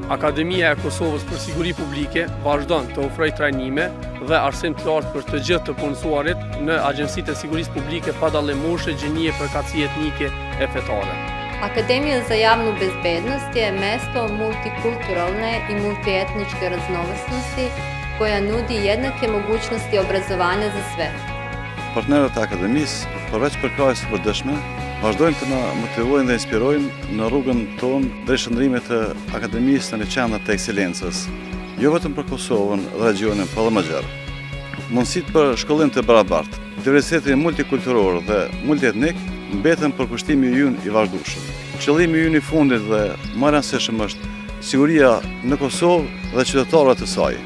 Akademia e Kosovës për Siguri Publike vazhdon të ofrojë trajnime dhe arsim të lartë për të gjithë të punësuarit në agjencitë e sigurisë publike pa dallim moshe, gjinije, përkatësi etnike e fetare. Akademija za javnu bezbednost je mesto multikulturalne i multietničke raznovrsnosti koja nudi jednake mogućnosti obrazovanja za sve. Partnerët e akademisë, përveç përkrahjes së përditshme, vazhdojnë të na motivojnë dhe inspirojnë në rrugën tonë drejt shndrimit të akademisë në qendër të ekselencës, jo vetëm për Kosovën dhe regionin, por edhe më gjerë. Mundësitë për shkollim të barabartë, diversiteti multikulturor dhe multietnik mbeten përkushtimi ynë i vazhdueshëm. Qëllimi ynë i fundit dhe më i rëndësishëm është siguria në Kosovë dhe qytetarët e saj.